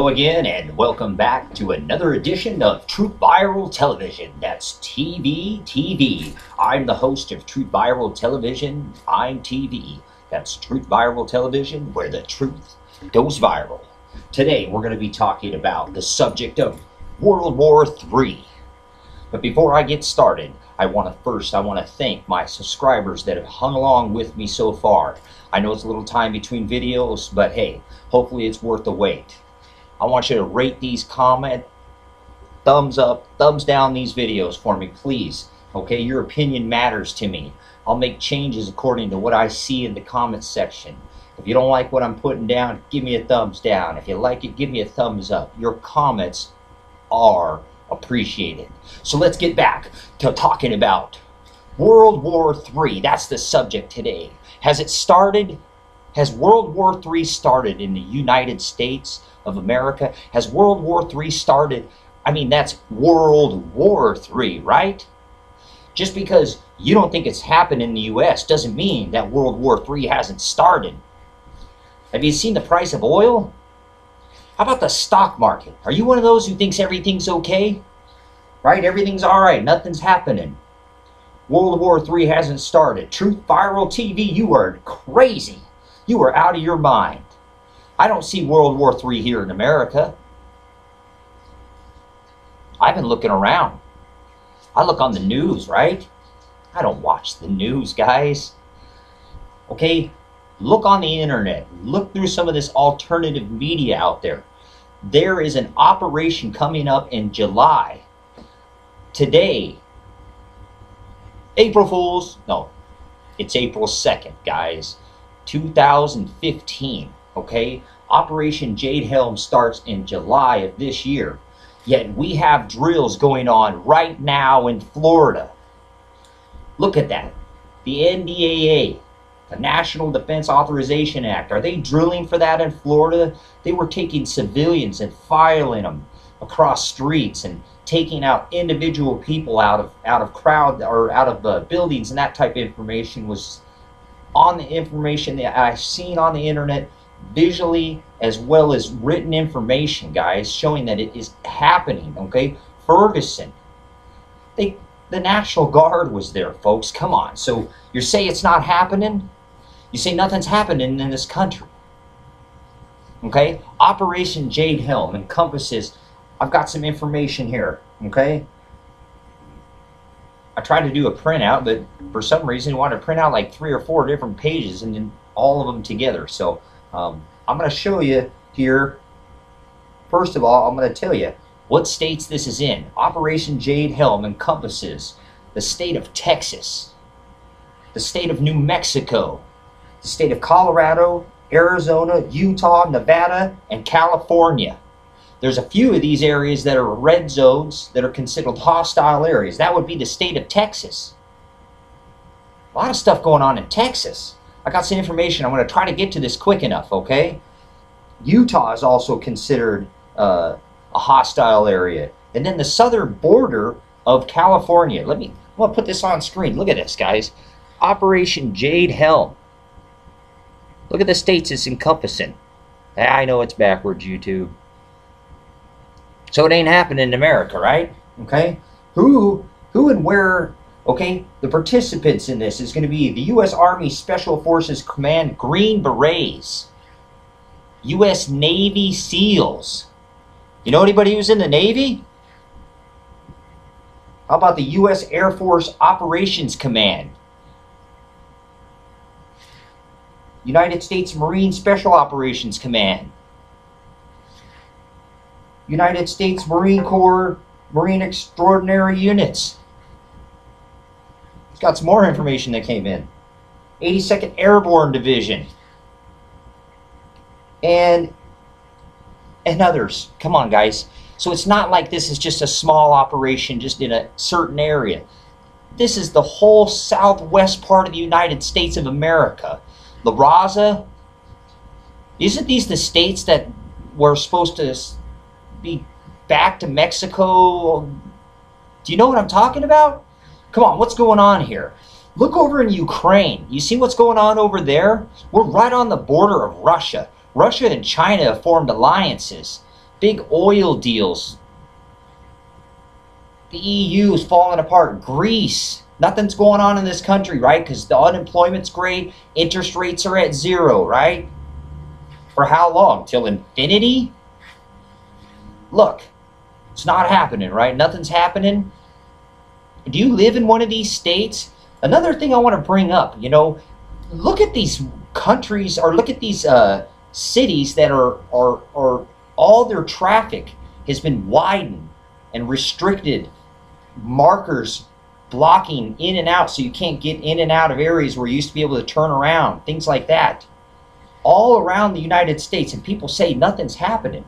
Hello again, and welcome back to another edition of Truth Viral Television. That's TV. I'm the host of Truth Viral Television. I'm TV. That's Truth Viral Television, where the truth goes viral. Today, we're going to be talking about the subject of World War III. But before I get started, I want to thank my subscribers that have hung along with me so far. I know it's a little time between videos, but hey, hopefully it's worth the wait. I want you to rate these, comment, thumbs up, thumbs down these videos for me, please. Okay, your opinion matters to me. I'll make changes according to what I see in the comments section. If you don't like what I'm putting down, give me a thumbs down. If you like it, give me a thumbs up. Your comments are appreciated. So let's get back to talking about World War III. That's the subject today. Has it started? Has World War III started in the United States of America? Has World War III started? I mean, that's World War III, right? Just because you don't think it's happened in the U.S. doesn't mean that World War III hasn't started. Have you seen the price of oil? How about the stock market? Are you one of those who thinks everything's okay? Right? Everything's all right. Nothing's happening. World War III hasn't started. Truth Viral TV, you are crazy. You are out of your mind. I don't see World War III here in America. I've been looking around. I look on the news, right? I don't watch the news, guys. Okay? Look on the internet. Look through some of this alternative media out there. There is an operation coming up in July. Today, April Fools. No, it's April 2nd, guys. 2015. Okay? Operation Jade Helm starts in July of this year. Yet we have drills going on right now in Florida. Look at that. The NDAA, the National Defense Authorization Act. Are they drilling for that in Florida? They were taking civilians and filing them across streets and taking out individual people out of crowd or out of buildings, and that type of information was on the information that I've seen on the internet, visually as well as written information, guys, showing that it is happening. Okay, Ferguson, the National Guard was there, folks. Come on. So you say it's not happening? You say nothing's happening in this country. Okay, Operation Jade Helm encompasses, I've got some information here. Okay, I tried to do a printout, but for some reason I wanted to print out like 3 or 4 different pages and then all of them together. So I'm going to show you here. First of all, I'm going to tell you what states this is in. Operation Jade Helm encompasses the state of Texas, the state of New Mexico, the state of Colorado, Arizona, Utah, Nevada, and California. There's a few of these areas that are red zones that are considered hostile areas. That would be the state of Texas. A lot of stuff going on in Texas. I got some information. I'm going to try to get to this quick enough, okay? Utah is also considered a hostile area. And then the southern border of California. I'm going to put this on screen. Look at this, guys. Operation Jade Helm. Look at the states it's encompassing. I know it's backwards, YouTube. So it ain't happening in America, right? Okay? Who and where? Okay, the participants in this is going to be the U.S. Army Special Forces Command Green Berets, U.S. Navy SEALs. You know anybody who's in the Navy? How about the U.S. Air Force Operations Command? United States Marine Special Operations Command. United States Marine Corps Marine Extraordinary Units. It's got some more information that came in. 82nd Airborne Division. And others. Come on, guys. So it's not like this is just a small operation just in a certain area. This is the whole southwest part of the United States of America. La Raza. Isn't these the states that were supposed to be back to Mexico? Do you know what I'm talking about? Come on, what's going on here? Look over in Ukraine. You see what's going on over there? We're right on the border of Russia. Russia and China have formed alliances. big oil deals. The EU is falling apart. Greece. Nothing's going on in this country, right? Because the unemployment's great. Interest rates are at 0, right? For how long? Till infinity? Look, it's not happening, right? Nothing's happening. Do you live in one of these states? Another thing I want to bring up, you know, look at these countries, or look at these cities that are all their traffic has been widened and restricted. Markers blocking in and out so you can't get in and out of areas where you used to be able to turn around, things like that. All around the United States, and people say nothing's happening.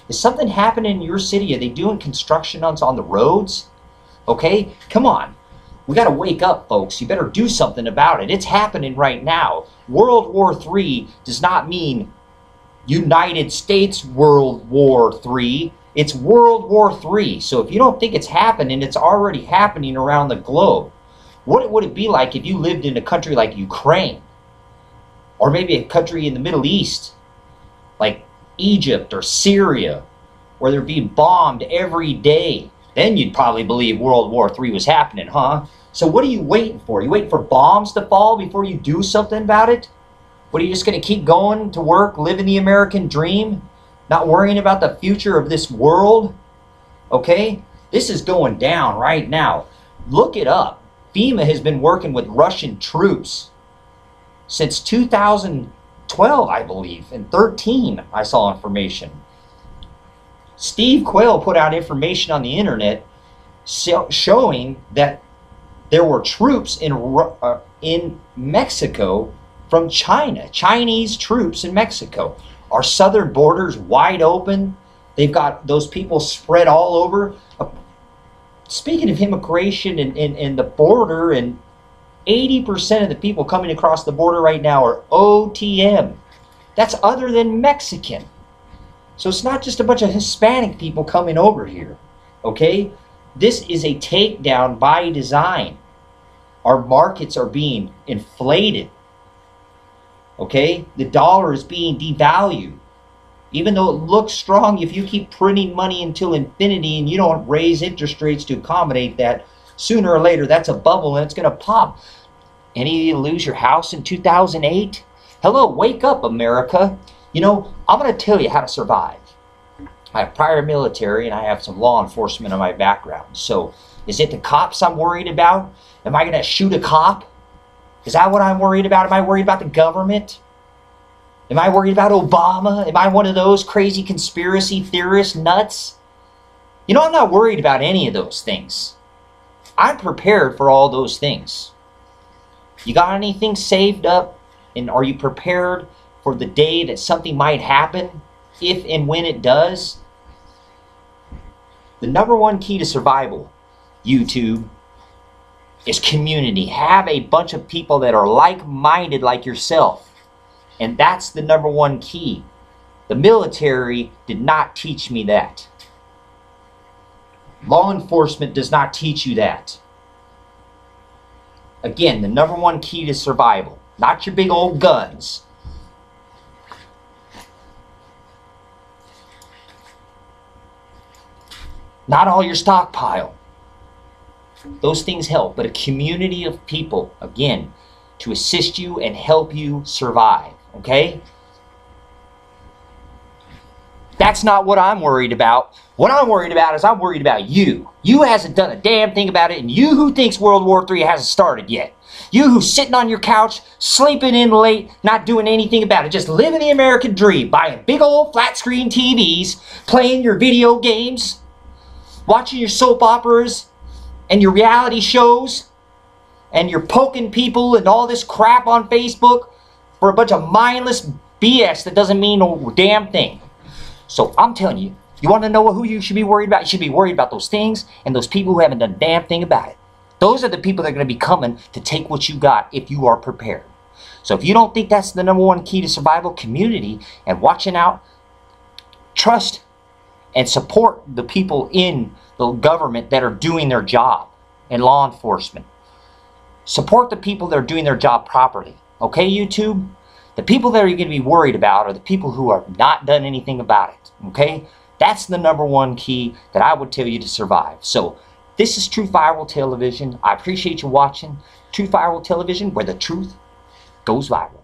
Is something happening in your city? Are they doing construction on the roads? Okay, come on. We got to wake up, folks. You better do something about it. It's happening right now. World War III does not mean United States World War III. It's World War III. So if you don't think it's happening, it's already happening around the globe. What would it be like if you lived in a country like Ukraine? Or maybe a country in the Middle East, like Egypt or Syria, where they're being bombed every day? Then you'd probably believe World War III was happening, huh? So what are you waiting for? You waiting for bombs to fall before you do something about it? What, are you just going to keep going to work, living the American dream? Not worrying about the future of this world? Okay? This is going down right now. Look it up. FEMA has been working with Russian troops since 2012, I believe. And 13, I saw information. Steve Quayle put out information on the internet showing that there were troops in Mexico from China. Chinese troops in Mexico. Our southern border's wide open. They've got those people spread all over. Speaking of immigration and the border, and 80% of the people coming across the border right now are OTM. That's other than Mexican. So it's not just a bunch of Hispanic people coming over here. Okay? This is a takedown by design. Our markets are being inflated. Okay? The dollar is being devalued. Even though it looks strong, if you keep printing money until infinity and you don't raise interest rates to accommodate that, sooner or later that's a bubble and it's going to pop. Any of you lose your house in 2008? Hello, wake up, America. You know, I'm going to tell you how to survive. I have prior military and I have some law enforcement in my background. So, is it the cops I'm worried about? Am I going to shoot a cop? Is that what I'm worried about? Am I worried about the government? Am I worried about Obama? Am I one of those crazy conspiracy theorist nuts? You know, I'm not worried about any of those things. I'm prepared for all those things. You got anything saved up? And are you prepared for the day that something might happen, if and when it does? The number one key to survival, YouTube, is community. Have a bunch of people that are like-minded like yourself. And that's the number one key. The military did not teach me that. Law enforcement does not teach you that. Again, the number one key to survival. Not your big old guns. Not all your stockpile. Those things help, but a community of people, again, to assist you and help you survive. Okay? That's not what I'm worried about. What I'm worried about is I'm worried about you. You hasn't done a damn thing about it, and you who thinks World War III hasn't started yet. You who's sitting on your couch, sleeping in late, not doing anything about it, just living the American dream, buying big old flat screen TVs, playing your video games, watching your soap operas and your reality shows, and you're poking people and all this crap on Facebook for a bunch of mindless BS that doesn't mean a damn thing. So I'm telling you, you want to know who you should be worried about? You should be worried about those things and those people who haven't done a damn thing about it. Those are the people that are going to be coming to take what you got if you are prepared. So if you don't think that's the number one key to survival, community and watching out, trust and support the people in the government that are doing their job and law enforcement. Support the people that are doing their job properly. Okay, YouTube? The people that are going to be worried about are the people who have not done anything about it. Okay? That's the #1 key that I would tell you to survive. So this is Truth Viral Television. I appreciate you watching Truth Viral Television, where the truth goes viral.